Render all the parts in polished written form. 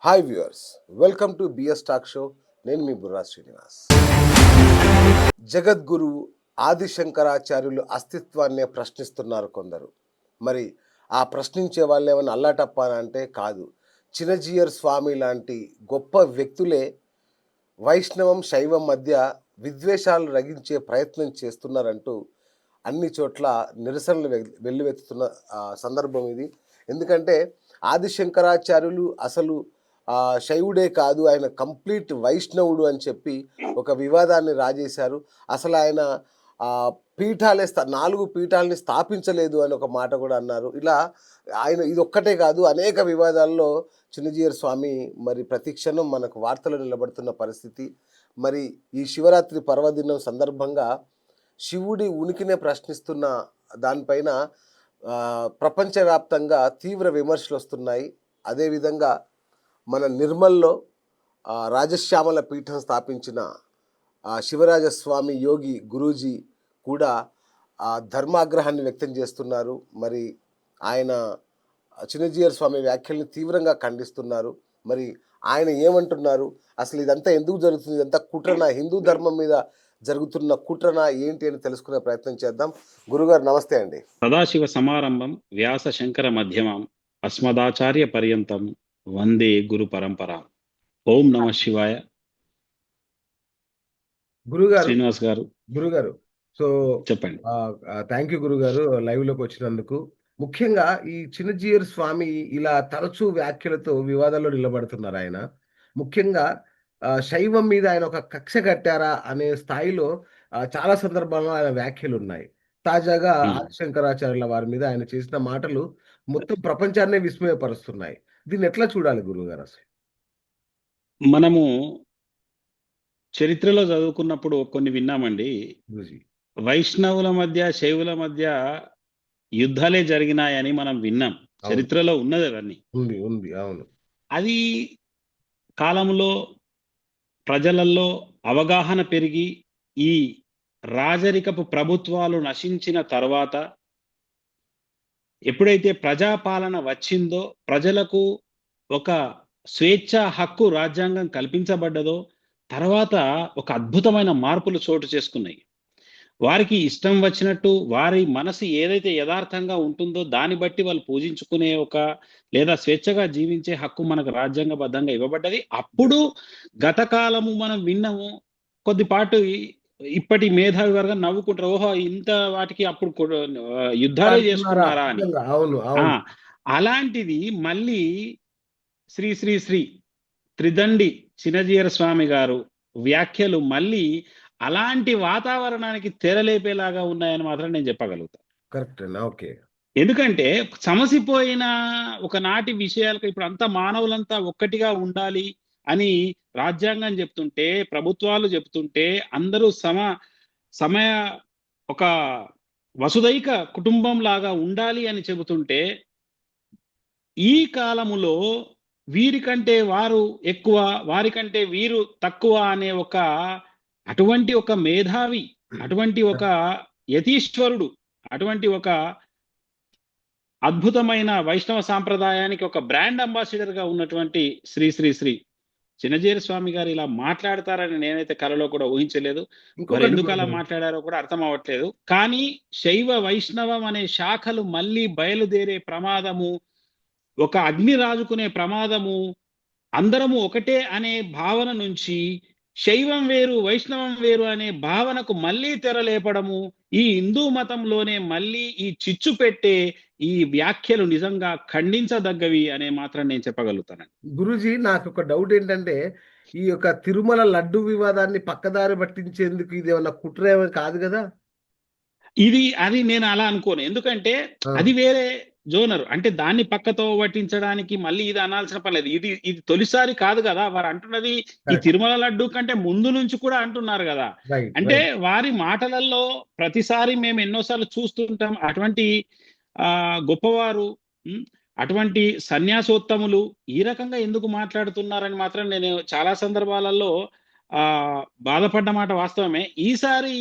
Hi viewers, welcome to BS talk show. నేను మీ బుర్రా శ్రీనివాస్. జగద్గురువు ఆదిశంకరాచార్యులు అస్తిత్వాన్నే ప్రశ్నిస్తున్నారు కొందరు. మరి ఆ ప్రశ్నించే వాళ్ళు ఏమైనా అల్లాటప్ప అంటే కాదు. చినజీయర్ స్వామి లాంటి గొప్ప వ్యక్తులే వైష్ణవం శైవం మధ్య విద్వేషాలు రగించే ప్రయత్నం చేస్తున్నారంటూ అన్ని చోట్ల నిరసనలు వెల్లువెత్తుతున్న సందర్భం ఇది. ఎందుకంటే ఆదిశంకరాచార్యులు అసలు శైవుడే కాదు, ఆయన కంప్లీట్ వైష్ణవుడు అని చెప్పి ఒక వివాదాన్ని రాజేశారు. అసలు ఆయన పీఠాలే 4 పీఠాలని స్థాపించలేదు అని ఒక మాట కూడా అన్నారు. ఇలా ఆయన ఇది ఒక్కటే కాదు, అనేక వివాదాల్లో చిన్నజీయర్ స్వామి మరి ప్రతిక్షణం మనకు వార్తలు నిలబడుతున్న పరిస్థితి. మరి ఈ శివరాత్రి పర్వదినం సందర్భంగా శివుడి ఉనికినే ప్రశ్నిస్తున్న దానిపైన ప్రపంచవ్యాప్తంగా తీవ్ర విమర్శలు వస్తున్నాయి. అదేవిధంగా మన నిర్మల్లో రాజశ్యామల పీఠం స్థాపించిన శివరాజస్వామి యోగి గురూజీ కూడా ధర్మాగ్రహాన్ని వ్యక్తం చేస్తున్నారు. మరి ఆయన చిన్నజీయర్ స్వామి వ్యాఖ్యల్ని తీవ్రంగా ఖండిస్తున్నారు. మరి ఆయన ఏమంటున్నారు, అసలు ఇదంతా ఎందుకు జరుగుతుంది, ఇదంతా కుట్రనా, హిందూ ధర్మం మీద జరుగుతున్న కుట్రనా ఏంటి అని తెలుసుకునే ప్రయత్నం చేద్దాం. గురుగారు నమస్తే అండి. సదాశివ సమారంభం వ్యాస శంకర మధ్యమం అస్మదాచార్య పర్యంతం వందే గురు పరంపర. ఓం నమ శివాయ. గురుగారు శ్రీనివాస్ గారు. గురుగారు సో చెప్పండి. థ్యాంక్ యూ గురుగారు లైవ్ లోకి వచ్చినందుకు. ముఖ్యంగా ఈ చిన్నజీయర్ స్వామి ఇలా తరచూ వ్యాఖ్యలతో వివాదాల్లో నిలబడుతున్నారు. ఆయన ముఖ్యంగా శైవం మీద ఆయన ఒక కక్ష కట్టారా అనే స్థాయిలో చాలా సందర్భాల్లో ఆయన వ్యాఖ్యలు ఉన్నాయి. తాజాగా ఆదిశంకరాచార్యుల వారి మీద ఆయన చేసిన మాటలు మొత్తం ప్రపంచాన్నే విస్మయపరుస్తున్నాయి. దీన్ని ఎట్లా చూడాలి గురుగారు? అసలు మనము చరిత్రలో చదువుకున్నప్పుడు కొన్ని విన్నామండి. వైష్ణవుల మధ్య శైవుల మధ్య యుద్ధాలే జరిగినాయని మనం విన్నాం. చరిత్రలో ఉన్నది అవన్నీ ఉంది. అవును. అది కాలంలో ప్రజలలో అవగాహన పెరిగి ఈ రాజరికపు ప్రభుత్వాలు నశించిన తర్వాత ఎప్పుడైతే ప్రజాపాలన వచ్చిందో, ప్రజలకు ఒక స్వేచ్ఛ హక్కు రాజ్యాంగం కల్పించబడ్డదో, తర్వాత ఒక అద్భుతమైన మార్పులు చోటు చేసుకున్నాయి. వారికి ఇష్టం వచ్చినట్టు వారి మనసు ఏదైతే యథార్థంగా ఉంటుందో దాన్ని బట్టి వాళ్ళు పూజించుకునే లేదా స్వేచ్ఛగా జీవించే హక్కు మనకు రాజ్యాంగబద్ధంగా ఇవ్వబడ్డది. అప్పుడు గత కాలము మనం విన్నాము, కొద్దిపాటు ఇప్పటి మేధావి వర్గం నవ్వుకుంటారు, ఓహో ఇంత వాటికి అప్పుడు యుద్ధాలే చేసుకున్నారా అని. అలాంటిది మళ్ళీ శ్రీ శ్రీ శ్రీ త్రిదండి చినజీయర్ స్వామి గారు వ్యాఖ్యలు మళ్ళీ అలాంటి వాతావరణానికి తెరలేపేలాగా ఉన్నాయని మాత్రం నేను చెప్పగలుగుతాను. కరెక్ట్. ఓకే. ఎందుకంటే సమసిపోయిన ఒకనాటి విషయాలకు ఇప్పుడు అంతా మానవులంతా ఒక్కటిగా ఉండాలి అని రాజ్యాంగం చెప్తుంటే, ప్రభుత్వాలు చెప్తుంటే, అందరూ సమయ ఒక వసుదైక కుటుంబం లాగా ఉండాలి అని చెబుతుంటే, ఈ కాలములో వీరికంటే వారు ఎక్కువ, వారికంటే వీరు తక్కువ అనే అటువంటి ఒక మేధావి, అటువంటి ఒక యతీశ్వరుడు, అటువంటి ఒక అద్భుతమైన వైష్ణవ సాంప్రదాయానికి ఒక బ్రాండ్ అంబాసిడర్ గా ఉన్నటువంటి శ్రీ శ్రీ శ్రీ చినజీయర్ స్వామి గారు ఇలా మాట్లాడతారని నేనైతే కలలో కూడా ఊహించలేదు. మరి ఎందుకు అలా మాట్లాడారో కూడా అర్థం అవ్వట్లేదు. కానీ శైవ వైష్ణవం అనే శాఖలు మళ్ళీ బయలుదేరే ప్రమాదము, ఒక అగ్ని రాజుకునే ప్రమాదము, అందరము ఒకటే అనే భావన నుంచి శైవం వేరు వైష్ణవం వేరు అనే భావనకు మళ్ళీ తెరలేపడము, ఈ హిందూ మతంలోనే మళ్ళీ ఈ చిచ్చు పెట్టే ఈ వ్యాఖ్యలు నిజంగా ఖండించదగ్గవి అనే మాత్రం నేను చెప్పగలుగుతానండి. గురూజీ, నాకు ఒక డౌట్ ఏంటంటే, ఈ యొక్క తిరుమల లడ్డు వివాదాన్ని పక్కదారి పట్టించేందుకు ఇది ఏమన్నా కుట్ర ఏమీ కాదు కదా? అది నేను అలా అనుకోను. ఎందుకంటే అది వేరే జోనర్. అంటే దాన్ని పక్కతో పట్టించడానికి మళ్ళీ ఇది అనాల్సిన పర్లేదు. ఇది తొలిసారి కాదు కదా వారు అంటున్నది. ఈ తిరుమల లడ్డు కంటే ముందు నుంచి కూడా అంటున్నారు కదా. అంటే వారి మాటలలో ప్రతిసారి మేము ఎన్నోసార్లు చూస్తుంటాం, అటువంటి గొప్పవారు, అటువంటి సన్యాసోత్తములు ఈ రకంగా ఎందుకు మాట్లాడుతున్నారని మాత్రం నేను చాలా సందర్భాలలో బాధపడ్డ మాట వాస్తవమే. ఈసారి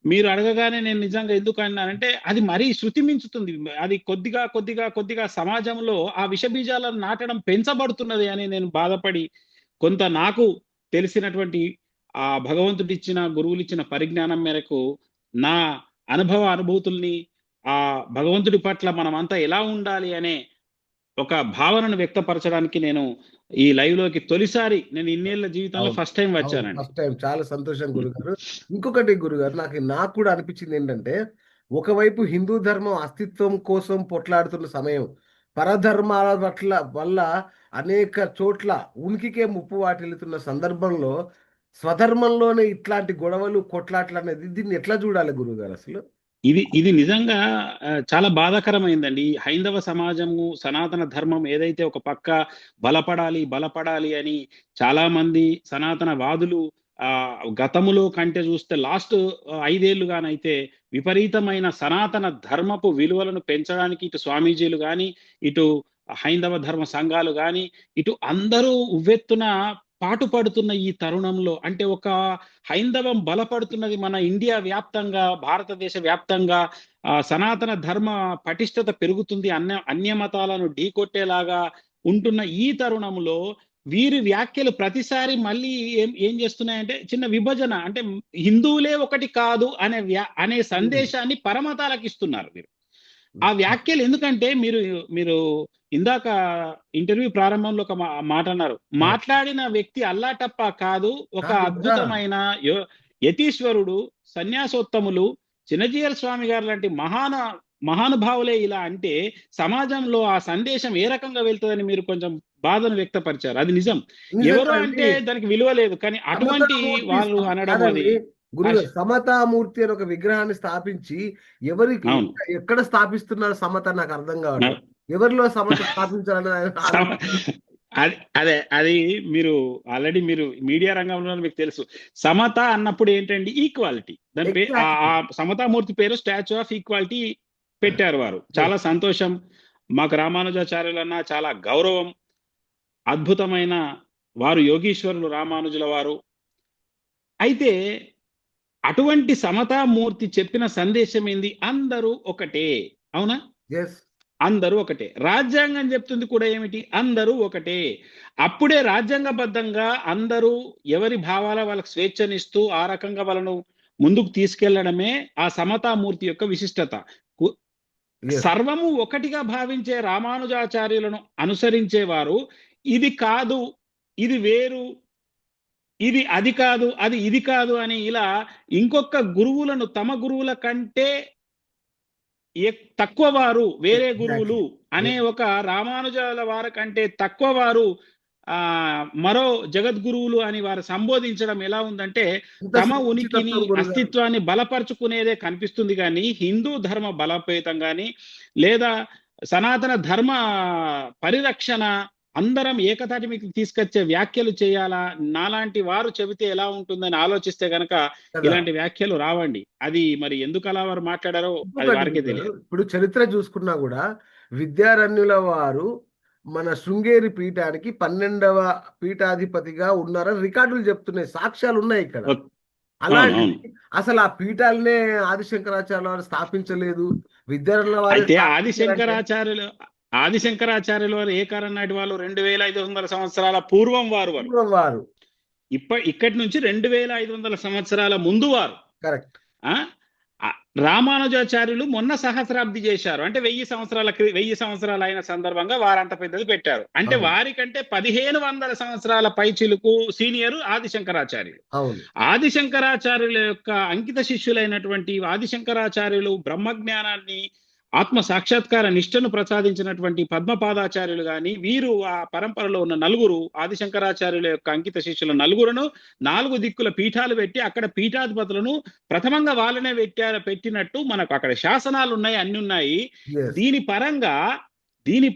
మీరు అడగగానే నేను నిజంగా ఎందుకు అన్నానంటే అది మరీ శృతి మించుతుంది. అది కొద్దిగా కొద్దిగా కొద్దిగా సమాజంలో ఆ విషబీజాలను నాటడం పెంచబడుతున్నది అని నేను బాధపడి, కొంత నాకు తెలిసినటువంటి ఆ భగవంతుడిచ్చిన, గురువులిచ్చిన పరిజ్ఞానం మేరకు నా అనుభూతుల్ని ఆ భగవంతుడి పట్ల మనమంతా ఎలా ఉండాలి అనే ఒక భావనను వ్యక్తపరచడానికి నేను ఈ లైవ్ లోకి తొలిసారి నేను ఇన్నేళ్ల జీవితంలో అవును. ఫస్ట్ టైం అవును. వచ్చానండి. First time. చాలా సంతోషం గురుగారు. ఇంకొకటి గురుగారు నాకు కూడా అనిపించిందేంటంటే, ఒకవైపు హిందూ ధర్మం అస్తిత్వం కోసం పొట్లాడుతున్న సమయం, పరధర్మాల వల్ల అనేక చోట్ల ఉనికికే ముప్పు వాటిల్లుతున్న సందర్భంలో, స్వధర్మంలోనే ఇట్లాంటి గొడవలు, కొట్లాట్లనేది దీన్ని ఎట్లా చూడాలి గురుగారసలు? ఇది నిజంగా చాలా బాధాకరమైందండి. ఈ హైందవ సమాజము, సనాతన ధర్మం ఏదైతే ఒక పక్క బలపడాలి, బలపడాలి అని చాలామంది సనాతన వాదులు గతములో కంటే చూస్తే లాస్ట్ 5 ఏళ్లుగానైతే విపరీతమైన సనాతన ధర్మపు విలువలను పెంచడానికి ఇటు స్వామీజీలు గాని, ఇటు హైందవ ధర్మ సంఘాలు గాని, ఇటు అందరూ ఉవ్వెత్తున పాటుపడుతున్న ఈ తరుణంలో అంటే ఒక హైందవం బలపడుతున్నది మన ఇండియా వ్యాప్తంగా, భారతదేశ వ్యాప్తంగా సనాతన ధర్మ పటిష్టత పెరుగుతుంది. అన్య మతాలను ఢీకొట్టేలాగా ఉంటున్న ఈ తరుణంలో వీరి వ్యాఖ్యలు ప్రతిసారి మళ్ళీ ఏం చేస్తున్నాయంటే చిన్న విభజన అంటే హిందువులే ఒకటి కాదు అనే సందేశాన్ని పరమతాలకు ఇస్తున్నారు వీరు. ఆ వ్యాఖ్యలు ఎందుకంటే మీరు ఇందాక ఇంటర్వ్యూ ప్రారంభంలో ఒక మాట అన్నారు. మాట్లాడిన వ్యక్తి అల్లాటప్ప కాదు, ఒక కాదు కదా! అద్భుతమైన యతీశ్వరుడు, సన్యాసోత్తములు, చిన్నజీయర్ స్వామి గారు లాంటి మహానుభావులే ఇలా అంటే సమాజంలో ఆ సందేశం ఏ రకంగా వెళ్తుందని మీరు కొంచెం బాధను వ్యక్తపరిచారు. అది నిజం. ఎవరు నిజంగా అంటే అండి. దానికి విలువ లేదు. కానీ అటువంటి సమతామూర్తి వాళ్ళు అనడం అది కాదండి. గురుగారు ఆశ- సమతామూర్తి అని ఒక విగ్రహాన్ని స్థాపించి ఎవరికి అవును. ఎక్కడ స్థాపిస్తున్నారు సమత నాకు అర్థం న- కావట్లేదు. ఎవరిలో సమత స్థాపించాలని ఆయన సమ- అది మీరు ఆల్రెడీ మీరు మీడియా రంగంలో మీకు తెలుసు. సమత అన్నప్పుడు ఏంటండి ఈక్వాలిటీ. దాని ఎగ్జాక్ట్‌లీ. ఆ సమతామూర్తి పేరు స్టాచ్యూ ఆఫ్ ఈక్వాలిటీ పెట్టారు వారు. చాలా యెస్. సంతోషం. మాకు రామానుజాచార్యులన్న చాలా గౌరవం. అద్భుతమైన వారు యోగీశ్వరులు రామానుజుల వారు. అయితే అటువంటి సమతామూర్తి చెప్పిన సందేశం ఏంది? అందరూ ఒకటే. అవునా? యెస్. అందరూ ఒకటే. రాజ్యాంగం చెప్తుంది కూడా ఏమిటి? అందరూ ఒకటే. అప్పుడే రాజ్యాంగబద్ధంగా అందరూ ఎవరి భావాల వాళ్ళకి స్వేచ్ఛనిస్తూ ఆ రకంగా వాళ్ళను ముందుకు తీసుకెళ్లడమే ఆ సమతామూర్తి యొక్క విశిష్టత. కు- యెస్. సర్వము ఒకటిగా భావించే రామానుజాచార్యులను అనుసరించేవారు ఇది కాదు, ఇది వేరు, ఇది అది కాదు, అది ఇది కాదు అని ఇలా ఇంకొక గురువులను తమ గురువుల కంటే తక్కువ వారు వేరే గురువులు ఎగ్జాక్ట్‌లీ. అనే యెస్. ఒక రామానుజాల వారి కంటే తక్కువ వారు మరో జగద్గురువులు అని వారు సంబోధించడం ఎలా ఉందంటే ఎంత తమ ఉనికిని సునిశ్చితత్వం గురుగారు. అస్తిత్వాన్ని బలపరుచుకునేదే కనిపిస్తుంది కానీ హిందూ ధర్మ బలోపేతం కానీ లేదా సనాతన ధర్మ పరిరక్షణ అందరం ఏకతాటి మీకు తీసుకొచ్చే వ్యాఖ్యలు చేయాలా నాలాంటి వారు చెబితే ఎలా ఉంటుందని ఆలోచిస్తే గనక కదా! ఇలాంటి వ్యాఖ్యలు రావండి. అది మరి ఎందుకు అలా వారు మాట్లాడారో అది ఇంకొకటి వారికే గురుగారు, తెలియాలి. ఇప్పుడు చరిత్ర చూసుకున్నా గూడా విద్యారణ్యుల వారు మన శృంగేరి పీఠానికి 12వ పీఠాధిపతిగా ఉన్నారని రికార్డులు చెప్తున్నాయి. సాక్ష్యాలున్నాయి ఇక్కడ. ఓకే. అవును. అవును. అలాంటిది అసలు ఆ పీఠాలనే ఆదిశంకరాచార్యుల వారు స్థాపించలేదు. విద్యారణ్యుల వారే అయితే స్థాపించారంటే ఆదిశంకరాచార్యులు వారు ఏ కాలం నాటి వాళ్ళు 2500 సంవత్సరాల పూర్వం వారు. పూర్వం వారు. ఇక్కడి నుంచి 2500 సంవత్సరాల ముందు వారు. కరెక్ట్. ఆ ఆ, రామానుజాచార్యులు మొన్న సహస్రాబ్ది చేశారు. అంటే 1000 సంవత్సరాలు అయిన సందర్భంగా వారంత పెద్దది పెట్టారు. అంటే అవును. వారికంటే 1500 సంవత్సరాల పైచిలుకు సీనియర్ ఆదిశంకరాచార్యులు. అవును. ఆదిశంకరాచార్యుల యొక్క అంకిత శిష్యులైనటువంటి ఆదిశంకరాచార్యులు బ్రహ్మజ్ఞానాన్ని ఆత్మ సాక్షాత్కార నిష్టను ప్రసాదించినటువంటి పద్మపాదాచార్యులు గాని వీరు ఆ పరంపరలో ఉన్న నలుగురు ఆదిశంకరాచార్యుల యొక్క అంకిత శిష్యుల నలుగురును 4 దిక్కుల పీఠాలు పెట్టి అక్కడ పీఠాధిపతులను ప్రథమంగా వాళ్ళనే పెట్టినట్టు మనకు అక్కడ శాసనాలు ఉన్నాయి, అన్ని ఉన్నాయి. యెస్. దీని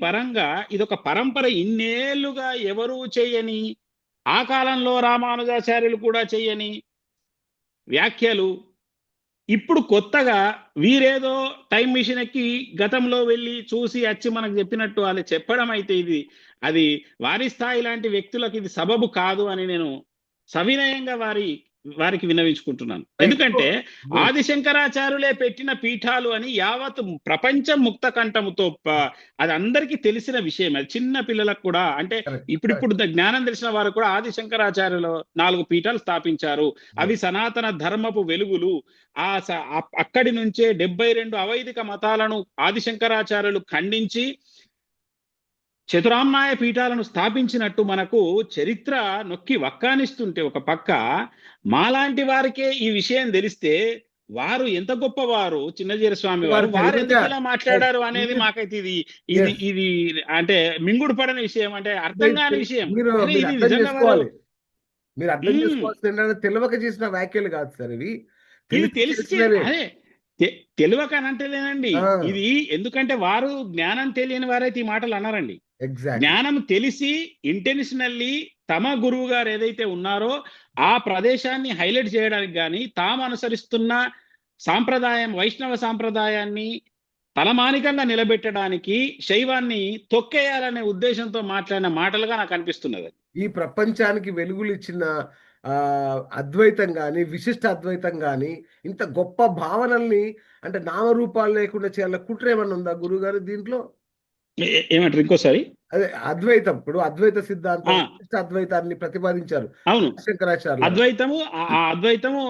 పరంగా ఇదొక పరంపర ఇన్నేళ్లుగా ఎవరూ చేయని ఆ కాలంలో రామానుజాచార్యులు కూడా చేయని వ్యాఖ్యలు ఇప్పుడు కొత్తగా వీరేదో టైం మిషన్ ఎక్కి గతంలో వెళ్ళి చూసి వచ్చి మనకు చెప్పినట్టు వాళ్ళు చెప్పడం అయితే అది వారి స్థాయి లాంటి వ్యక్తులకు ఇది సబబు కాదు అని నేను సవినయంగా వారి వారికి విన్నవించుకుంటున్నాను. ఎందుకంటే ఆదిశంకరాచార్యులే పెట్టిన పీఠాలు అని యావత్ ప్రపంచం ముక్త కంఠముతో అది అందరికీ తెలిసిన విషయం. అది చిన్న పిల్లలకు కూడా, అంటే ఇప్పుడు జ్ఞానం తెలిసిన వారు కూడా ఆదిశంకరాచార్యులు 4 పీఠాలు స్థాపించారు. అవి సనాతన ధర్మపు వెలుగులు. అక్కడి నుంచే 72 అవైదిక మతాలను ఆదిశంకరాచార్యులు ఖండించి చతురామ్నాయ పీఠాలను స్థాపించినట్టు మనకు చరిత్ర నొక్కి వక్కానిస్తుంటే, ఒక పక్క మాలాంటి వారికే ఈ విషయం తెలిస్తే వారు ఎంత గొప్పవారు, చిన్నజీర స్వామి వారు ఎందుకు ఇలా మాట్లాడారు అనేది మాకైతే ఇది ఇది ఇది అంటే మింగుడు పడని విషయం, అంటే అర్థం కాని విషయం. మీరు అర్థం చేసుకోవాల్సింది తెలియక చేసిన వ్యాఖ్యలు కాదు సార్ ఇవి. ఇది తెలిసి అదే తెలియక అనంటలేనండి ఇది. ఎందుకంటే వారు జ్ఞానం తెలియని వారైతే ఈ మాటలు అన్నారండి. జ్ఞానం తెలిసి ఇంటెన్షనల్లీ తమ గురువు గారు ఏదైతే ఉన్నారో ఆ ప్రదేశాన్ని హైలైట్ చేయడానికి కానీ, తాము అనుసరిస్తున్న సాంప్రదాయం వైష్ణవ సాంప్రదాయాన్ని తలమానికంగా నిలబెట్టడానికి శైవాన్ని తొక్కేయాలనే ఉద్దేశంతో మాట్లాడిన మాటలుగా నాకు అనిపిస్తున్నది. ఈ ప్రపంచానికి వెలుగులు ఇచ్చిన అద్వైతం కానీ, విశిష్ట అద్వైతం కానీ, ఇంత గొప్ప భావనల్ని అంటే నామరూపాలు లేకుండా చేయాల కుట్ర ఏమన్నా ఉందా గురువు గారు దీంట్లో? ఏమంటారు ఇంకోసారి? అదే అద్వైతం, ఇప్పుడు అద్వైత సిద్ధాంతం అద్వైతాన్ని ప్రతిపాదించారు. అవును, శంకరాచార్య అద్వైతము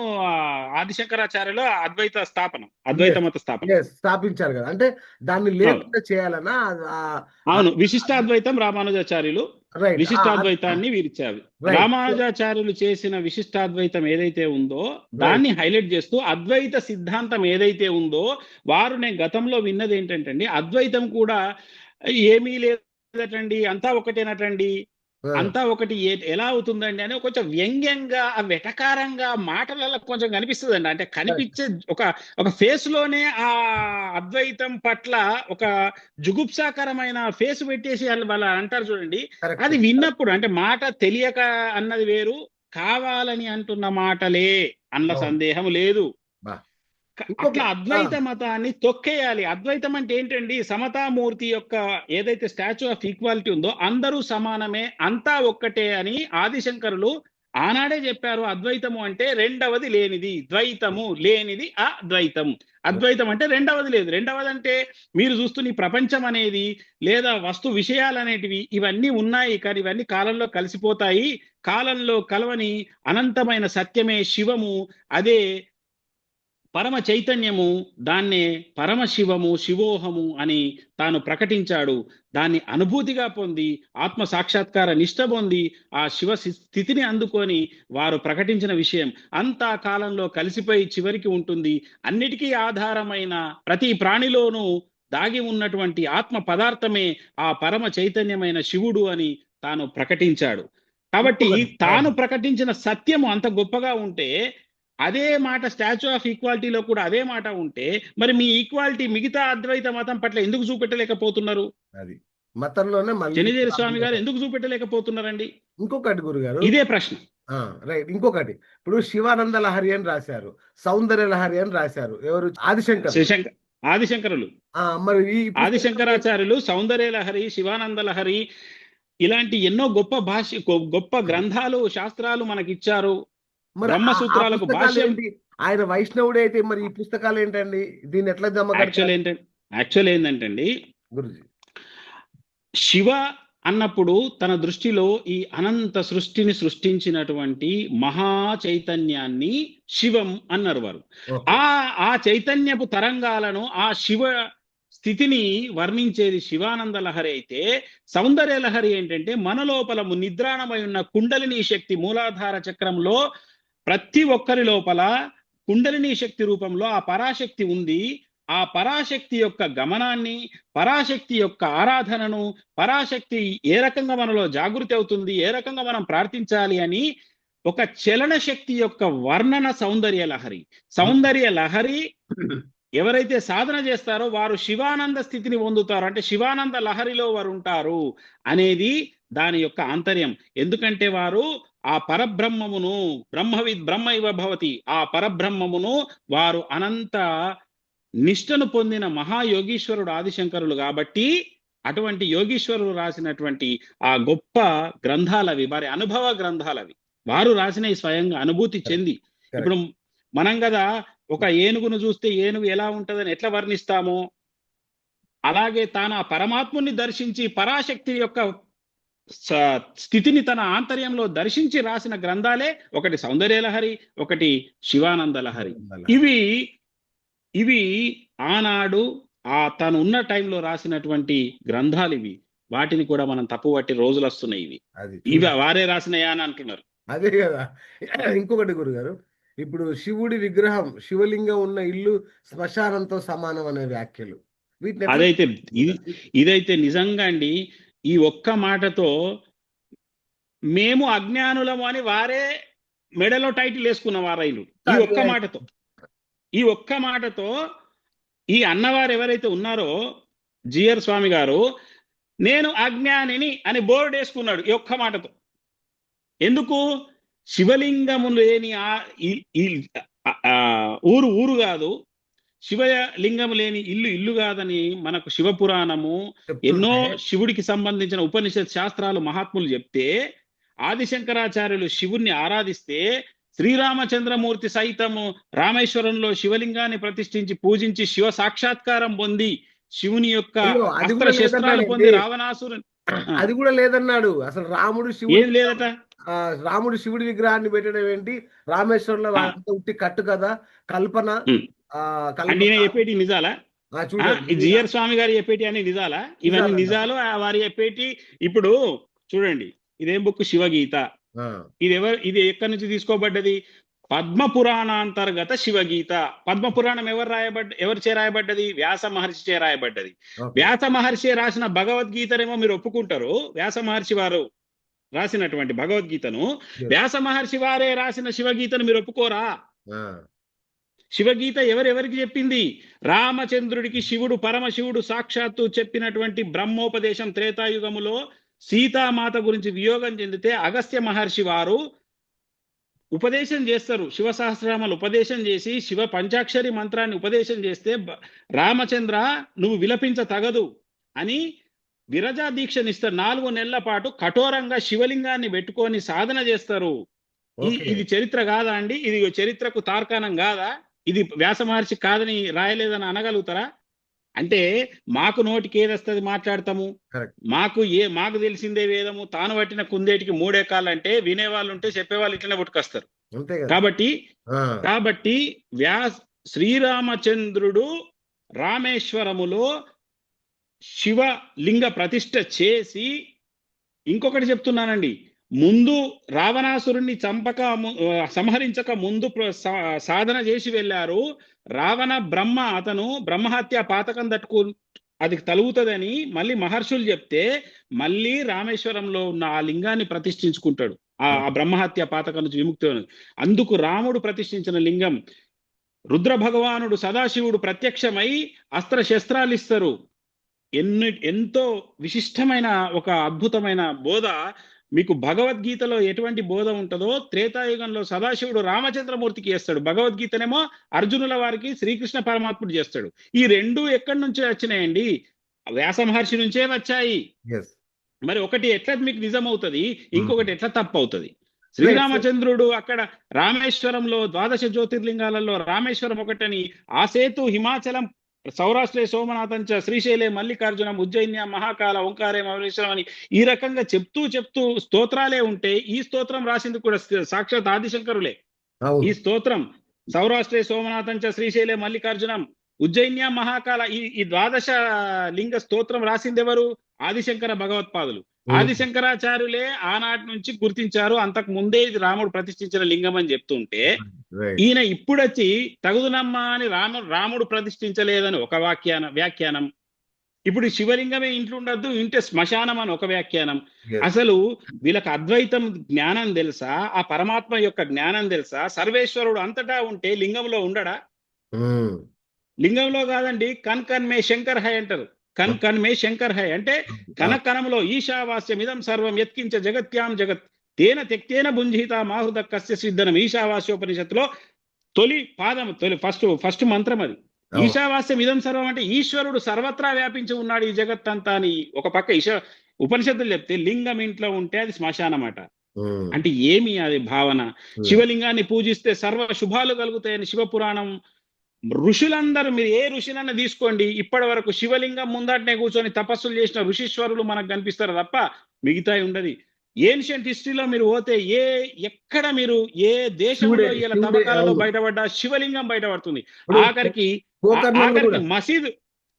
ఆదిశంకరాచార్యులు అద్వైత స్థాపన, అద్వైత మత స్థాపన స్థాపించారు కదా. అంటే దాన్ని లేకుండా చేయాలన్నా? అవును, విశిష్టాద్వైతం రామానుజాచార్యులు విశిష్టాద్వైతాన్ని వీరిచ్చారు. రామానుజాచార్యులు చేసిన విశిష్టాద్వైతం ఏదైతే ఉందో దాన్ని హైలైట్ చేస్తూ అద్వైత సిద్ధాంతం ఏదైతే ఉందో వారు, నేను గతంలో విన్నది ఏంటంటే అద్వైతం కూడా ఏమీ లేదటండి, అంతా ఒకటేనటండి, అంతా ఒకటి ఎలా అవుతుందండి అని కొంచెం వ్యంగ్యంగా వెటకారంగా మాటలలో కొంచెం కనిపిస్తుందండి. అంటే కనిపించే ఒక ఫేస్ లోనే ఆ అద్వైతం పట్ల ఒక జుగుప్సాకరమైన ఫేస్ పెట్టేసి వాళ్ళు అంటారు చూడండి. అది విన్నప్పుడు అంటే మాట తెలియక అన్నది వేరు, కావాలని అంటున్న మాటలే అన్న సందేహం లేదు. అట్లా అద్వైత మతాన్ని తొక్కేయాలి. అద్వైతం అంటే ఏంటండి, సమతామూర్తి యొక్క ఏదైతే స్టాచ్యూ ఆఫ్ ఈక్వాలిటీ ఉందో అందరూ సమానమే, అంతా ఒక్కటే అని ఆదిశంకరులు ఆనాడే చెప్పారు. అద్వైతము అంటే రెండవది లేనిది, ద్వైతము లేనిది అద్వైతం. అద్వైతం అంటే రెండవది లేదు. రెండవది అంటే మీరు చూస్తున్న ఈ ప్రపంచం అనేది లేదా వస్తు విషయాలు అనేటివి ఇవన్నీ ఉన్నాయి, కానీ ఇవన్నీ కాలంలో కలిసిపోతాయి. కాలంలో కలవని అనంతమైన సత్యమే శివము, అదే పరమ చైతన్యము, దాన్నే పరమశివము, శివోహము అని తాను ప్రకటించాడు. దాన్ని అనుభూతిగా పొంది ఆత్మ సాక్షాత్కార నిష్ట పొంది ఆ శివ స్థితిని అందుకొని వారు ప్రకటించిన విషయం అంతా కాలంలో కలిసిపోయి చివరికి ఉంటుంది. అన్నిటికీ ఆధారమైన ప్రతి ప్రాణిలోనూ దాగి ఉన్నటువంటి ఆత్మ పదార్థమే ఆ పరమ చైతన్యమైన శివుడు అని తాను ప్రకటించాడు. కాబట్టి తాను ప్రకటించిన సత్యము అంత గొప్పగా ఉంటే, అదే మాట స్టాచ్యూ ఆఫ్ ఈక్వాలిటీలో కూడా అదే మాట ఉంటే, మరి మీ ఈక్వాలిటీ మిగతా అద్వైత మతం పట్ల ఎందుకు చూపెట్టలేకపోతున్నారు? అది మతంలోనే చిన్నజీర స్వామి గారు ఎందుకు చూపెట్టలేకపోతున్నారండి? ఇంకొకటి గురుగారు, ఇదే ప్రశ్న. రైట్. ఇంకొకటి, ఇప్పుడు శివానంద లహరి అని రాశారు, సౌందర్య లహరి అని రాశారు. ఎవరు? ఆదిశంకరులు. మరి ఆదిశంకరాచార్యులు సౌందర్య లహరి, శివానంద లహరి ఇలాంటి ఎన్నో గొప్ప గ్రంథాలు, శాస్త్రాలు మనకిచ్చారు. బ్రహ్మసూత్రాలకు భాష్యం. ఆయన వైష్ణవుడు అయితే మరి ఈ పుస్తకాలు ఏంటండి? దీన్ని ఎట్లా యాక్చువల్ ఏంటంటే గురుజీ, శివ అన్నప్పుడు తన దృష్టిలో ఈ అనంత సృష్టిని సృష్టించినటువంటి మహా చైతన్యాన్ని శివం అన్నారు వారు. ఆ చైతన్యపు తరంగాలను, ఆ శివ స్థితిని వర్ణించేది శివానంద లహరి అయితే, సౌందర్య లహరి ఏంటంటే మన లోపల నిద్రాణమై ఉన్న కుండలిని శక్తి, మూలాధార చక్రంలో ప్రతి ఒక్కరి లోపల కుండలిని శక్తి రూపంలో ఆ పరాశక్తి ఉంది. ఆ పరాశక్తి యొక్క గమనాన్ని, పరాశక్తి యొక్క ఆరాధనను, పరాశక్తి ఏ రకంగా మనలో జాగృతి అవుతుంది, ఏ రకంగా మనం ప్రార్థించాలి అని ఒక చలన శక్తి యొక్క వర్ణన సౌందర్య లహరి. సౌందర్య లహరి ఎవరైతే సాధన చేస్తారో వారు శివానంద స్థితిని పొందుతారు, అంటే శివానంద లహరిలో వారు ఉంటారు అనేది దాని యొక్క ఆంతర్యం. ఎందుకంటే వారు ఆ పరబ్రహ్మమును, బ్రహ్మైవ భవతి, ఆ పరబ్రహ్మమును వారు అనంత నిష్టను పొందిన మహాయోగీశ్వరుడు ఆదిశంకరులు. కాబట్టి అటువంటి యోగీశ్వరులు రాసినటువంటి ఆ గొప్ప గ్రంథాలవి, వారి అనుభవ గ్రంథాలవి. వారు రాసినవి స్వయంగా అనుభూతి చెంది. ఇప్పుడు మనం కదా ఒక ఏనుగును చూస్తే ఏనుగు ఎలా ఉంటుందని ఎట్లా వర్ణిస్తామో, అలాగే తాను ఆ పరమాత్ముని దర్శించి పరాశక్తి యొక్క స్థితిని తన ఆంతర్యంలో దర్శించి రాసిన గ్రంథాలే ఒకటి సౌందర్యలహరి, ఒకటి శివానంద లహరి. ఇవి ఇవి ఆనాడు తను ఉన్న టైంలో రాసినటువంటి గ్రంథాలు ఇవి. వాటిని కూడా మనం తప్పుపట్టి రోజులు వస్తున్నాయి. ఇవి వారే రాసినయా అని అంటున్నారు. అదే కదా. ఇంకొకటి గురుగారు, ఇప్పుడు శివుడి విగ్రహం, శివలింగం ఉన్న ఇల్లు శ్మశానంతో సమానం అనే వ్యాఖ్యలు, అదైతే ఇదైతే నిజంగా అండి, ఈ ఒక్క మాటతో మేము అజ్ఞానులము అని వారే మెడలో టైటిల్ వేసుకున్న వారైలు. ఈ ఒక్క మాటతో ఈ అన్నవారు ఎవరైతే ఉన్నారో జిఆర్ స్వామి గారు, నేను అజ్ఞానిని అని బోర్డు వేసుకున్నాడు ఈ ఒక్క మాటతో. ఎందుకు? శివలింగము లేని ఊరు కాదు, శివలింగం లేని ఇల్లు కాదని మనకు శివపురాణము, ఎన్నో శివుడికి సంబంధించిన ఉపనిషత్ శాస్త్రాలు మహాత్ములు చెప్తే, ఆదిశంకరాచార్యులు శివుణ్ణి ఆరాధిస్తే, శ్రీరామచంద్రమూర్తి సైతము రామేశ్వరంలో శివలింగాన్ని ప్రతిష్ఠించి పూజించి శివ సాక్షాత్కారం పొంది శివుని యొక్క అస్త్ర శస్త్రాలు పొంది రావణాసురుని, అది కూడా లేదన్నాడు. అసలు రాముడు శివుడు ఏం లేదట. రాముడు శివుడి విగ్రహాన్ని పెట్టడం ఏంటి? రామేశ్వరంలో ఉట్టి కట్టు కదా, కల్పన. చెప్పేటి నిజాలా? జిఆర్ స్వామి గారు చెప్పేటి అని నిజాలా? ఇవన్నీ నిజాలు వారి చెప్పేటి. ఇప్పుడు చూడండి, ఇదేం బుక్? శివగీత. ఇది ఎక్కడి నుంచి తీసుకోబడ్డది? పద్మ పురాణాంతర్గత శివగీత. పద్మ పురాణం ఎవరిచే రాయబడ్డది? వ్యాస మహర్షి చే రాయబడ్డది. వ్యాస మహర్షి రాసిన భగవద్గీతనేమో మీరు ఒప్పుకుంటారు. వ్యాస మహర్షి వారు రాసినటువంటి భగవద్గీతను, వ్యాస మహర్షి వారే రాసిన శివగీతను మీరు ఒప్పుకోరా? శివగీత ఎవరెవరికి చెప్పింది? రామచంద్రుడికి శివుడు, పరమశివుడు సాక్షాత్తు చెప్పినటువంటి బ్రహ్మోపదేశం త్రేతాయుగములో సీతామాత గురించి వియోగం చెందితే అగస్త్య మహర్షి వారు ఉపదేశం చేస్తారు. శివ సహస్రనామాలు ఉపదేశం చేసి శివ పంచాక్షరి మంత్రాన్ని ఉపదేశం చేస్తే, రామచంద్ర నువ్వు విలపించ తగదు అని విరజా దీక్షనిస్తారు. 4 నెలల పాటు కఠోరంగా శివలింగాన్ని పెట్టుకొని సాధన చేస్తారు. ఇది చరిత్ర కాదా అండి? ఇది చరిత్రకు తార్కాణం కాదా? ఇది వ్యాస మహర్షి కాదని రాయలేదని అనగలుగుతారా? అంటే మాకు నోటికి ఏదొస్తుంది మాట్లాడతాము, మాకు తెలిసిందే వేదము, తాను పట్టిన కుందేటికి 3 ఎకాలంటే వినేవాళ్ళు ఉంటే చెప్పేవాళ్ళు ఇట్లనే పుట్టుకొస్తారు. కాబట్టి శ్రీరామచంద్రుడు రామేశ్వరములో శివలింగ ప్రతిష్ఠ చేసి, ఇంకొకటి చెప్తున్నానండి, ముందు రావణాసురుణ్ణి సంహరించక ముందు సాధన చేసి వెళ్ళారు. రావణ బ్రహ్మ, అతను బ్రహ్మహత్య పాతకం అది తలుగుతుందని మళ్ళీ మహర్షులు చెప్తే, మళ్ళీ రామేశ్వరంలో ఉన్న ఆ లింగాన్ని ప్రతిష్ఠించుకుంటాడు. ఆ బ్రహ్మహత్య పాతకం నుంచి విముక్తి. అందుకు రాముడు ప్రతిష్ఠించిన లింగం. రుద్ర భగవానుడు సదాశివుడు ప్రత్యక్షమై అస్త్ర శస్త్రాలు ఇస్తారు. ఎంతో విశిష్టమైన ఒక అద్భుతమైన బోధ మీకు భగవద్గీతలో ఎటువంటి బోధ ఉంటుందో త్రేతాయుగంలో సదాశివుడు రామచంద్రమూర్తికి చేస్తాడు. భగవద్గీతనేమో అర్జునుల వారికి శ్రీకృష్ణ పరమాత్ముడు చేస్తాడు. ఈ రెండు ఎక్కడి నుంచి వచ్చినాయండి? వ్యాస మహర్షి నుంచే వచ్చాయి. మరి ఒకటి ఎట్లా మీకు నిజమవుతుంది, ఇంకొకటి ఎట్లా తప్పు అవుతుంది? శ్రీరామచంద్రుడు అక్కడ రామేశ్వరంలో 12 జ్యోతిర్లింగాలలో రామేశ్వరం ఒకటని, ఆ సేతు హిమాచలం, సౌరాష్ట్రే సోమనాథంచ, శ్రీశైలే మల్లికార్జునం, ఉజ్జయిన్య మహాకాల, ఓంకారే మహేశ్వరం అని ఈ రకంగా చెప్తూ స్తోత్రాలే ఉంటే, ఈ స్తోత్రం రాసింది కూడా సాక్షాత్ ఆదిశంకరులే. ఈ స్తోత్రం సౌరాష్ట్రే సోమనాథంచ, శ్రీశైలే మల్లికార్జునం, ఉజ్జయిన్య మహాకాల, ఈ 12 లింగ స్తోత్రం రాసింది ఎవరు? ఆదిశంకర భగవత్పాదులు. ఆదిశంకరాచార్యులే ఆనాటి నుంచి గుర్తించారు. అంతకు ముందే ఇది రాముడు ప్రతిష్ఠించిన లింగం అని చెప్తుంటే, ఈయన ఇప్పుడొచ్చి తగుదునమ్మా అని రాముడు ప్రతిష్ఠించలేదని ఒక వ్యాఖ్యానం, ఇప్పుడు శివలింగమే ఇంట్లో ఉండద్దు, ఇంటే శ్మశానం అని ఒక వ్యాఖ్యానం. అసలు వీళ్ళకి అద్వైతం జ్ఞానం తెలుసా? ఆ పరమాత్మ యొక్క జ్ఞానం తెలుసా? సర్వేశ్వరుడు అంతటా ఉంటే లింగంలో ఉండడా? లింగంలో కాదండి, కన్ మే శంకర్ హై అంటారు. కన్ మే శంకర్ హై అంటే కణకణంలో ఈశావాస్యం ఇదం సర్వం యత్కించ జగత్యాం జగత్ తేన తెక్తేన భుంజిత మాహృద కస్య సిద్ధనం. ఈశావాస్యోపనిషత్తులో తొలి ఫస్ట్ మంత్రం అది. ఈశావాస్యం ఇదం సర్వం అంటే ఈశ్వరుడు సర్వత్రా వ్యాపించి ఉన్నాడు ఈ జగత్ అంతా అని ఒక పక్క ఉపనిషత్తులు చెప్తే, లింగం ఇంట్లో ఉంటే అది శ్మశానం అట. ఉమ్, అంటే ఏమి అది భావన? ఉమ్, శివలింగాన్ని పూజిస్తే సర్వ శుభాలు కలుగుతాయని శివపురాణం. ఋషులందరూ, మీరు ఏ ఋషినన్నా తీసుకోండి, ఇప్పటి వరకు శివలింగం ముందటనే కూర్చొని తపస్సులు చేసిన ఋషీశ్వరులు మనకు కనిపిస్తారు తప్ప మిగతా ఉండదు. ఏన్షియంట్ హిస్టరీలో మీరు పోతే ఎక్కడ మీరు ఏ శివుడే దేశంలో ఇలా శివుడే తవ్వకాలలో అవును. బయటపడ్డ శివలింగం బయటపడుతుంది. ఇప్పుడు ఆఖరికి గోకర్ణంలో ఆఖరికి కూడా మసీదు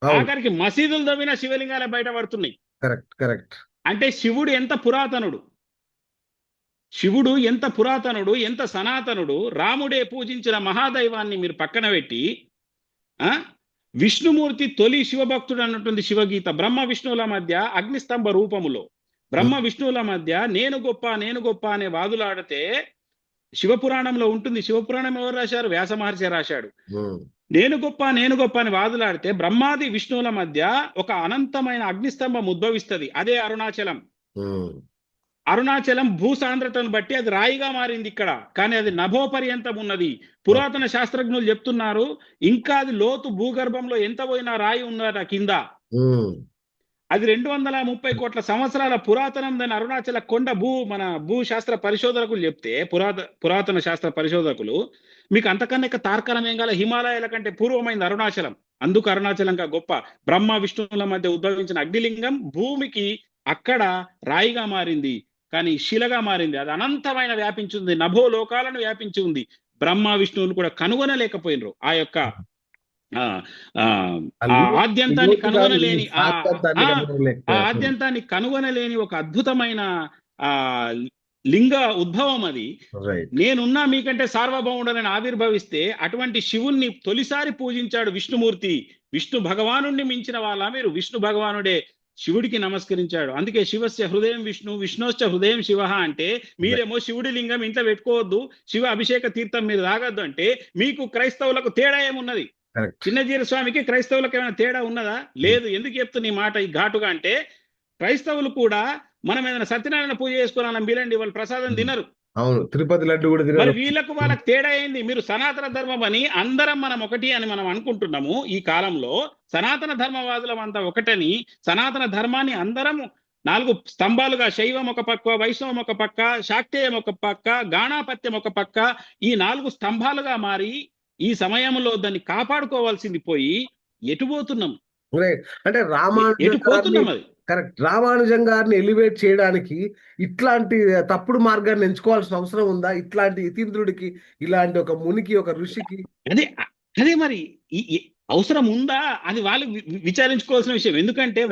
అవును. ఆఖరికి మసీదులు తవ్విన శివలింగాలే బయటపడుతున్నాయి. Correct correct. అంటే శివుడు ఎంత పురాతనుడు, శివుడు ఎంత పురాతనుడు, ఎంత సనాతనుడు. రాముడే పూజించిన మహాదైవాన్ని మీరు పక్కన పెట్టి ఆ విష్ణుమూర్తి తొలి శివభక్తుడు అన్నట్టుంది శివగీత. బ్రహ్మ విష్ణువుల మధ్య అగ్నిస్తంభ రూపములో, బ్రహ్మ విష్ణువుల మధ్య నేను గొప్ప అనే వాదులాడితే శివపురాణంలో ఉంటుంది. శివపురాణం ఎవరు రాశారు? వ్యాస మహర్షి రాశాడు. ఉమ్, నేను గొప్ప అని వాదులాడితే బ్రహ్మాది విష్ణువుల మధ్య ఒక అనంతమైన అగ్నిస్తంభం ఉద్భవిస్తుంది. అదే అరుణాచలం. ఉమ్, అరుణాచలం భూసాంద్రతను బట్టి అది రాయిగా మారింది ఇక్కడ, కానీ అది నభోపర్యంతం ఉన్నది. పురాతన శాస్త్రజ్ఞులు చెప్తున్నారు, ఇంకా అది లోతు భూగర్భంలో ఎంత పోయినా రాయి ఉన్నదట కింద. ఉమ్, అది 230 కోట్ల సంవత్సరాల పురాతనం దాని అరుణాచల కొండ. మన భూశాస్త్ర పరిశోధకులు చెప్తే, పురాతన శాస్త్ర పరిశోధకులు, మీకు అంతకన్నా తార్కాణం ఏం కాల, హిమాలయాల కంటే పూర్వమైంది అరుణాచలం. అందుకు అరుణాచలంగా గొప్ప. బ్రహ్మ విష్ణువుల మధ్య ఉద్భవించిన అగ్నిలింగం భూమికి అక్కడ రాయిగా మారింది, కానీ శిలగా మారింది. అది అనంతమైన వ్యాపించింది, నభో లోకాలను వ్యాపించి ఉంది. బ్రహ్మ విష్ణువులు కూడా కనుగొనలేకపోయినరు ఆ యొక్క ఆద్యంతాన్ని కనుగొనలేని ఆద్యంతాన్ని కనుగొనలేని ఒక అద్భుతమైన ఆ లింగ ఉద్భవం అది. నేనున్నా మీకంటే సార్వభౌముడని ఆవిర్భవిస్తే అటువంటి శివుణ్ణి తొలిసారి పూజించాడు విష్ణుమూర్తి. విష్ణు భగవానుణ్ణి మించిన వాళ్ళ మీరు? విష్ణు భగవానుడే శివుడికి నమస్కరించాడు. అందుకే శివస్య హృదయం విష్ణు విష్ణోశ్చ హృదయం శివ అంటే, మీరేమో శివుడి లింగం ఇంట్లో పెట్టుకోవద్దు, శివ అభిషేక తీర్థం మీరు తాగొద్దు అంటే, మీకు క్రైస్తవులకు తేడా ఏమున్నది? చిన్నజీర స్వామికి క్రైస్తవులకు ఏమైనా తేడా ఉన్నదా? లేదు. ఎందుకు చెప్తున్నా ఈ మాట ఈ ఘాటుగా అంటే, క్రైస్తవులు కూడా మనం ఏదైనా సత్యనారాయణ పూజ చేసుకోవాలన్నా మీరండి, వాళ్ళు ప్రసాదం తినరు. అవును, తిరుపతి లడ్డు కూడా మరి వాళ్ళకి తేడా ఏంది? మీరు సనాతన ధర్మం అని అందరం మనం ఒకటి అని మనం అనుకుంటున్నాము. ఈ కాలంలో సనాతన ధర్మవాదులం అంతా ఒకటని, సనాతన ధర్మాన్ని అందరం 4 స్తంభాలుగా, శైవం ఒక పక్క, వైష్ణవం ఒక పక్క, శాక్తేయం ఒక పక్క, గాణాపత్యం ఒక పక్క, ఈ 4 స్తంభాలుగా మారి ఈ సమయంలో దాన్ని కాపాడుకోవాల్సింది పోయి ఎటు పోతున్నాం? అంటే రామానుజం కరెక్ట్, రామానుజం గారిని ఎలివేట్ చేయడానికి ఇట్లాంటి తప్పుడు మార్గాన్ని ఎంచుకోవాల్సిన అవసరం ఉందా? ఇట్లాంటి యతీంద్రుడికి, ఇలాంటి ఒక మునికి, ఒక ఋషికి అదే మరి అవసరం ఉందా? అది వాళ్ళు విచారించుకోవాల్సిన విషయం. ఎందుకంటే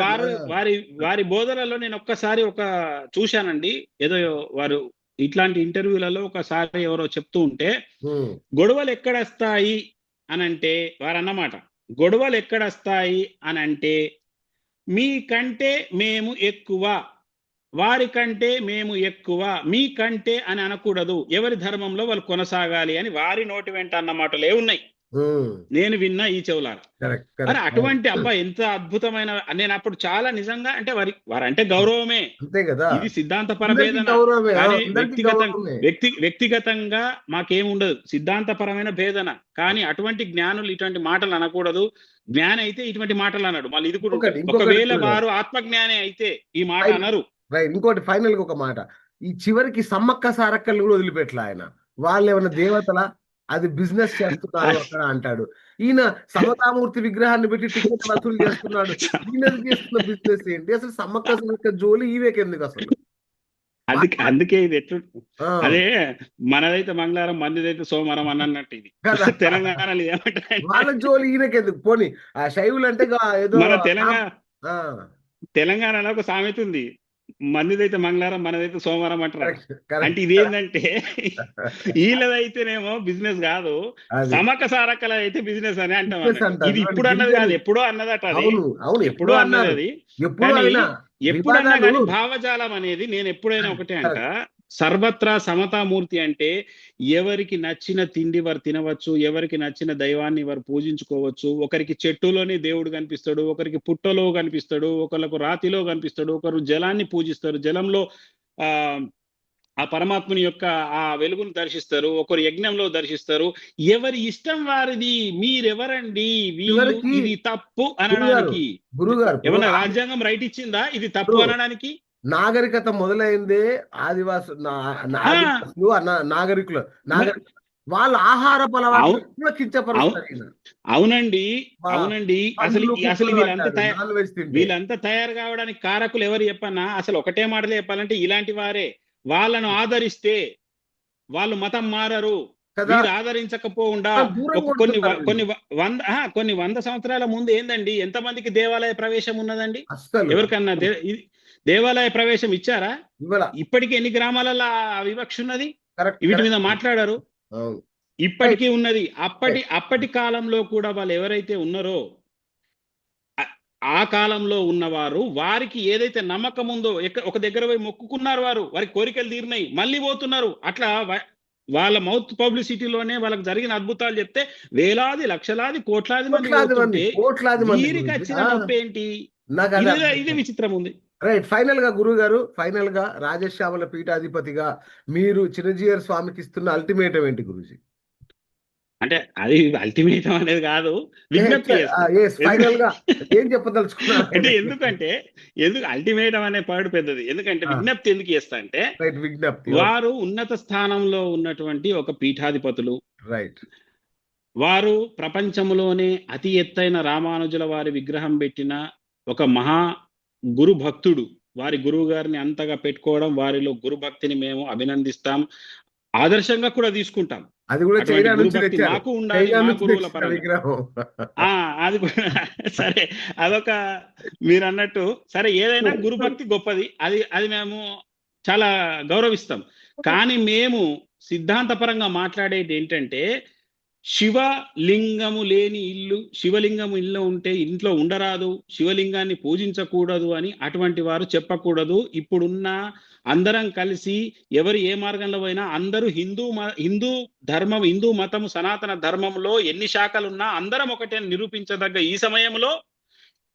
వారి బోధనలో నేను ఒక్కసారి చూశానండి. ఏదో వారు ఇట్లాంటి ఇంటర్వ్యూలలో ఒకసారి ఎవరో చెప్తూ ఉంటే, గొడవలు ఎక్కడొస్తాయి అనంటే, వారు అన్నమాట, గొడవలు ఎక్కడొస్తాయి అనంటే, మీకంటే మేము ఎక్కువ, వారికంటే మేము ఎక్కువ, మీకంటే అని అనకూడదు, ఎవరి ధర్మంలో వాళ్ళు కొనసాగాలి అని వారి నోటి వెంట అన్న మాటలే ఉన్నాయి. నేను విన్నా ఈ చెవులారా. అరే అటువంటి అబ్బా ఎంత అద్భుతమైన. నేను అప్పుడు చాలా నిజంగా అంటే వారంటే గౌరవమే, ఇది సిద్ధాంతపర భేదన. కానీ వ్యక్తిగతంగా మాకేముండదు, సిద్ధాంతపరమైన భేదన. కానీ అటువంటి జ్ఞానులు ఇటువంటి మాటలు అనకూడదు. జ్ఞాని అయితే ఇటువంటి మాటలు అన్నాడు. మళ్ళీ ఇది కూడా ఒకవేళ వారు ఆత్మజ్ఞానే అయితే ఈ మాట అనరు. ఇంకోటి ఫైనల్ గా ఒక మాట, ఈ చివరికి సమ్మక్క సారక్కలు కూడా వదిలిపెట్టలే ఆయన. వాళ్ళు ఏమైనా దేవతలా? అది బిజినెస్ చేస్తున్నారు అక్కడ అంటాడు. ఈయన సమతామూర్తి విగ్రహాన్ని పెట్టి టికెట్ వసూలు చేస్తున్నాడు. ఈయన చేస్తున్న బిజినెస్ ఏంటి అసలు? సమ్మక్క సారక్క జోలి ఈవేకెందుకు అసలు? అందుకే ఇది అదే మనదైతే మంగళవారం, మందిదైతే సోమవారం అన్నట్టు ఇది తెలంగాణలో ఏమంటారు, వాళ్ళ జోలి ఈయనకెందుకు? పోనీ ఆ శైవులు అంటే ఏదో మన తెలంగాణలో ఒక సామెత ఉంది, మందిదైతే మంగళవారం, మనదైతే సోమవారం అంటారు. అంటే ఇదేంటంటే వీళ్ళదైతేనేమో బిజినెస్ కాదు, సమక సారక్కల అయితే బిజినెస్ అని అంటాం. ఇది ఇప్పుడు అన్నది కాదు, ఎప్పుడో అన్నదట. అది ఎప్పుడో అన్నది. అది ఎప్పుడన్నా కానీ భావజాలం అనేది, నేను ఎప్పుడైనా ఒకటే అంట, సర్వత్రా సమతామూర్తి అంటే ఎవరికి నచ్చిన తిండి వారు తినవచ్చు, ఎవరికి నచ్చిన దైవాన్ని వారు పూజించుకోవచ్చు. ఒకరికి చెట్టులోనే దేవుడు కనిపిస్తాడు, ఒకరికి పుట్టలో కనిపిస్తాడు, ఒకరికి రాతిలో కనిపిస్తాడు, ఒకరు జలాన్ని పూజిస్తారు, జలంలో ఆ పరమాత్ముని యొక్క ఆ వెలుగును దర్శిస్తారు, ఒకరు యజ్ఞంలో దర్శిస్తారు. ఎవరి ఇష్టం వారిది. మీరెవరండి ఇది తప్పు అనడానికి? ఏమన్నా రాజ్యాంగం రైట్ ఇచ్చిందా ఇది తప్పు అనడానికి? నాగరికత మొదలైందే ఆ, ఆదివాసులు నాగరికులు మరి నాగరిక వాళ్ళ ఆహారపు అలవాట్లు అవు కూడా అవు కించపరుస్తారు ఈయన. అవునండి. మా అవునండి. అసలు పందులు అసలు కుక్కలు అంటారు నాన్ వెజ్ తింటే. వీళ్ళంతా తయారు కావడానికి కారకులు ఎవరు చెప్పన్నా? అసలు ఒకటే మాటలో చెప్పాలంటే ఇలాంటి వారే. వాళ్ళను ఆదరిస్తే వాళ్ళు మతం మారరు. కదా, వీరు ఆదరించకపోకుండా దూరంగా ఒక ఉంటున్నారు వీళ్ళు. కొన్ని వంద సంవత్సరాల ముందు ఏందండి ఎంతమందికి దేవాలయ ప్రవేశం ఉన్నదండి? అస్సలు ఎవరికన్నా దేవాలయ ప్రవేశం ఇచ్చారా? ఇవాళ ఇప్పటికీ ఎన్ని గ్రామాలలో ఆ వివక్ష ఉన్నది? కరెక్ట్ వీటి మీద కరెక్ట్. మాట్లాడారు. అవును. రైట్ ఇప్పటికీ ఉన్నది. రైట్. అప్పటి కాలంలో కూడా వాళ్ళు ఎవరైతే ఉన్నారో ఆ ఆ కాలంలో ఉన్నవారు వారికి ఏదైతే నమ్మకం ఉందో ఒక దగ్గర పోయి మొక్కుకున్నారు, వారి కోరికలు తీరినాయి, మళ్ళీ పోతున్నారు. అట్లా వాళ్ళ మౌత్ పబ్లిసిటీలోనే వాళ్ళకి జరిగిన అద్భుతాలు చెప్తే వేలాది లక్షలాది కోట్లాది మంది పోతుంటే కోట్లాది మంది వీరికి గురించి వచ్చిన నొప్పి ఏంటి? నాకు అది ఇది అర్థం. విచిత్రం ఉంది. రైట్. ఫైనల్ గా గురువు గారు, ఫైనల్ గా రాజశ్యామల పీఠాధిపతిగా మీరు చిన్నజీయర్ స్వామికి ఇస్తున్న అల్టిమేటం ఏంటి గురుజీ? అంటే అది అల్టిమేటం అనేది కాదు, విజ్ఞప్తి చేస్తాం. ఫైనల్ గా ఏం చెప్పదలుచుకున్నారు అంటే ఆయనకి? ఎందుకు అల్టిమేటం అనే పాడు పెద్దది. ఎందుకంటే విజ్ఞప్తి ఎందుకు చేస్తా అంటే రైట్, విజ్ఞప్తి. వారు ఉన్నత స్థానంలో ఉన్నటువంటి ఒక పీఠాధిపతులు. రైట్. వారు ప్రపంచంలోనే అతి ఎత్తైన రామానుజుల వారి విగ్రహం పెట్టిన ఒక మహా గురు భక్తుడు. వారి గురువు గారిని అంతగా పెట్టుకోవడం, వారిలో గురు భక్తిని మేము అభినందిస్తాం, ఆదర్శంగా కూడా తీసుకుంటాం. అది కూడా అటువంటి చైనా గురు నుంచి భక్తి తెచ్చారు. మాకు ఉండాలి, చైనా మా నుంచి గురువుల తెచ్చిన పరంగా. విగ్రహం. అది కూడా సరే, అదొక మీరు అన్నట్టు సరే, ఏదైనా గురుభక్తి గొప్పది, అది మేము చాలా గౌరవిస్తాం. కానీ మేము సిద్ధాంతపరంగా మాట్లాడేది ఏంటంటే శివలింగము లేని ఇల్లు, శివలింగము ఇల్లు ఉంటే ఇంట్లో ఉండరాదు, శివలింగాన్ని పూజించకూడదు అని అటువంటి వారు చెప్పకూడదు. ఇప్పుడున్న అందరం కలిసి ఎవరు ఏ మార్గంలో పోయినా అందరూ హిందూ మతము సనాతన ధర్మంలో ఎన్ని శాఖలున్నా అందరం ఒకటే నిరూపించదగ్గ ఈ సమయంలో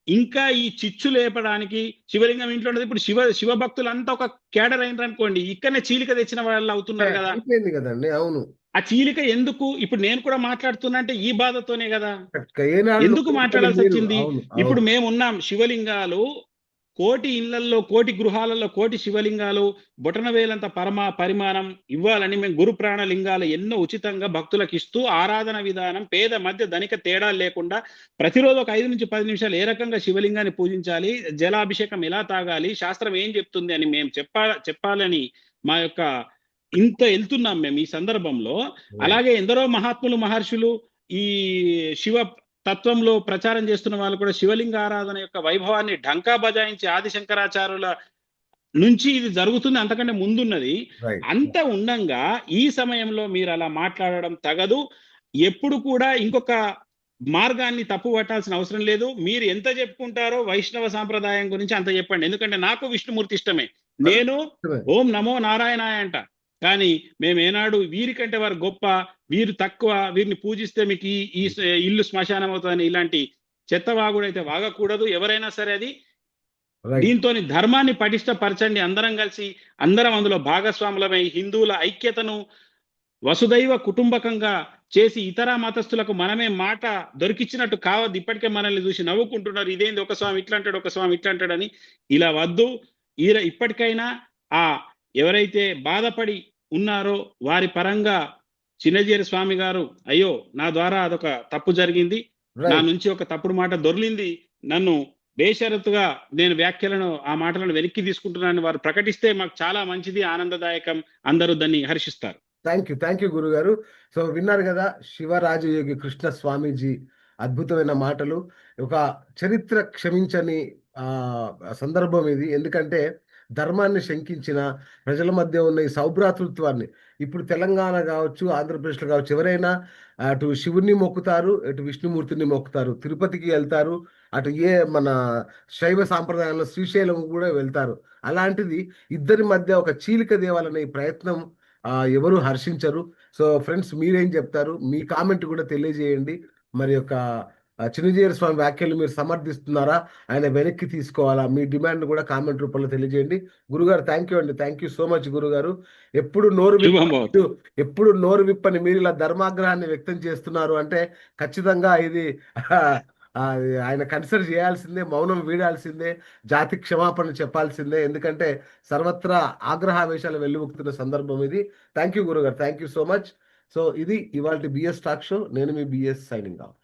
ఇంకా ఈ చిచ్చు లేపడానికి శివలింగం ఇంట్లో ఉండదు. ఇప్పుడు శివ భక్తులు అంతా ఒక కేడర్ అయినారు అనుకోండి, ఇక్కడనే చీలిక తెచ్చిన వాళ్ళు అవుతున్నారు కదా. అయిపోయింది కదండి. అవును. ఆ చీలిక ఎందుకు? ఇప్పుడు నేను కూడా మాట్లాడుతున్నా అంటే ఈ బాధతోనే కదా. ఏనాడు ఎందుకు మాట్లాడాల్సి వచ్చింది? అవును ఇప్పుడు మేమున్నాం, శివలింగాలు కోటి ఇళ్లల్లో, కోటి గృహాలలో కోటి శివలింగాలు బొటనవేలంత పరిమాణం ఇవ్వాలని మేము గురు ప్రాణలింగాలు ఎన్నో ఉచితంగా భక్తులకు ఇస్తూ ఆరాధన విధానం పేద మధ్య ధనిక తేడా లేకుండా ప్రతిరోజు ఒక 5 నుంచి 10 నిమిషాలు ఏ రకంగా శివలింగాన్ని పూజించాలి, జలాభిషేకం ఎలా తాగాలి, శాస్త్రం ఏం చెప్తుంది అని మేము చెప్పాలని మా యొక్క ఇంత వెళ్తున్నాం మేము ఈ సందర్భంలో. అలాగే ఎందరో మహాత్ములు మహర్షులు ఈ శివ తత్వంలో ప్రచారం చేస్తున్న వాళ్ళు కూడా శివలింగ ఆరాధన యొక్క వైభవాన్ని ఢంకా బజాయించి ఆదిశంకరాచార్యుల నుంచి ఇది జరుగుతుంది, అంతకంటే ముందున్నది. అంత ఉండంగా ఈ సమయంలో మీరు అలా మాట్లాడడం తగదు. ఎప్పుడు కూడా ఇంకొక మార్గాన్ని తప్పు పట్టాల్సిన అవసరం లేదు. మీరు ఎంత చెప్పుకుంటారో వైష్ణవ సాంప్రదాయం గురించి అంత చెప్పండి. ఎందుకంటే నాకు విష్ణుమూర్తి ఇష్టమే, నేను ఓం నమో నారాయణాయ అంట. కానీ మేము ఏనాడు వీరికంటే వారు గొప్ప, వీరు తక్కువ, వీరిని పూజిస్తే మీకు ఈ ఇల్లు శ్మశానం అవుతుందని ఇలాంటి చెత్తవాగుడైతే వాగకూడదు ఎవరైనా సరే. అది దీంతో ధర్మాన్ని పటిష్టపరచండి, అందరం కలిసి అందరం అందులో భాగస్వాములమై హిందువుల ఐక్యతను వసుదైవ కుటుంబకంగా చేసి ఇతర మతస్థులకు మనమే మాట దొరికిచ్చినట్టు కావద్దు. ఇప్పటికే మనల్ని చూసి నవ్వుకుంటున్నారు, ఇదేంది ఒక స్వామి ఇట్లా అంటాడు, ఒక స్వామి ఇట్లా అంటాడని. ఇలా వద్దు. ఇప్పటికైనా ఎవరైతే బాధపడి ఉన్నారో వారి పరంగా చిన్నజీయర్ స్వామి గారు, అయ్యో నా ద్వారా అదొక తప్పు జరిగింది, నా నుంచి ఒక తప్పుడు మాట దొర్లింది, నన్ను బేషరతుగా నేను వ్యాఖ్యలను ఆ మాటలను వెనక్కి తీసుకుంటున్నానని వారు ప్రకటిస్తే మాకు చాలా మంచిది, ఆనందదాయకం, అందరూ దాన్ని హర్షిస్తారు. థ్యాంక్ యూ గురుగారు. సో విన్నారు కదా శివరాజయోగి కృష్ణ స్వామీజీ అద్భుతమైన మాటలు. ఒక చరిత్ర క్షమించని సందర్భం ఇది. ఎందుకంటే ధర్మాన్ని శంకించిన ప్రజల మధ్య ఉన్న ఈ సౌభ్రాతృత్వాన్ని, ఇప్పుడు తెలంగాణ కావచ్చు, ఆంధ్రప్రదేశ్లో కావచ్చు, ఎవరైనా అటు శివుని మొక్కుతారు, ఇటు విష్ణుమూర్తిని మొక్కుతారు, తిరుపతికి వెళ్తారు, అటు మన శైవ సాంప్రదాయంలో శ్రీశైలం కూడా వెళ్తారు. అలాంటిది ఇద్దరి మధ్య ఒక చీలిక దేవాలనే ఈ ప్రయత్నం ఎవరు హర్షించరు. సో ఫ్రెండ్స్, మీరేం చెప్తారు? మీ కామెంట్ కూడా తెలియజేయండి. మరి యొక్క చిన్నజీయర్ స్వామి వ్యాఖ్యలు మీరు సమర్థిస్తున్నారా, ఆయన వెనక్కి తీసుకోవాలా? మీ డిమాండ్ కూడా కామెంట్ రూపంలో తెలియజేయండి. గురుగారు థ్యాంక్ యూ అండి. థ్యాంక్ యూ సో మచ్ గురుగారు. ఎప్పుడు నోరు విప్పని మీరు ఇలా ధర్మాగ్రహాన్ని వ్యక్తం చేస్తున్నారు అంటే ఖచ్చితంగా ఇది ఆయన కన్సిడర్ చేయాల్సిందే, మౌనం వీడాల్సిందే, జాతి క్షమాపణ చెప్పాల్సిందే. ఎందుకంటే సర్వత్రా ఆగ్రహావేశాలు వెల్లువెత్తుతున్న సందర్భం ఇది. థ్యాంక్ యూ గురుగారు. Thank you so much. So ఇది ఇవాల్టి బిఎస్ టాక్ షో. నేను మీ బిఎస్ సైనింగ్ ఆఫ్.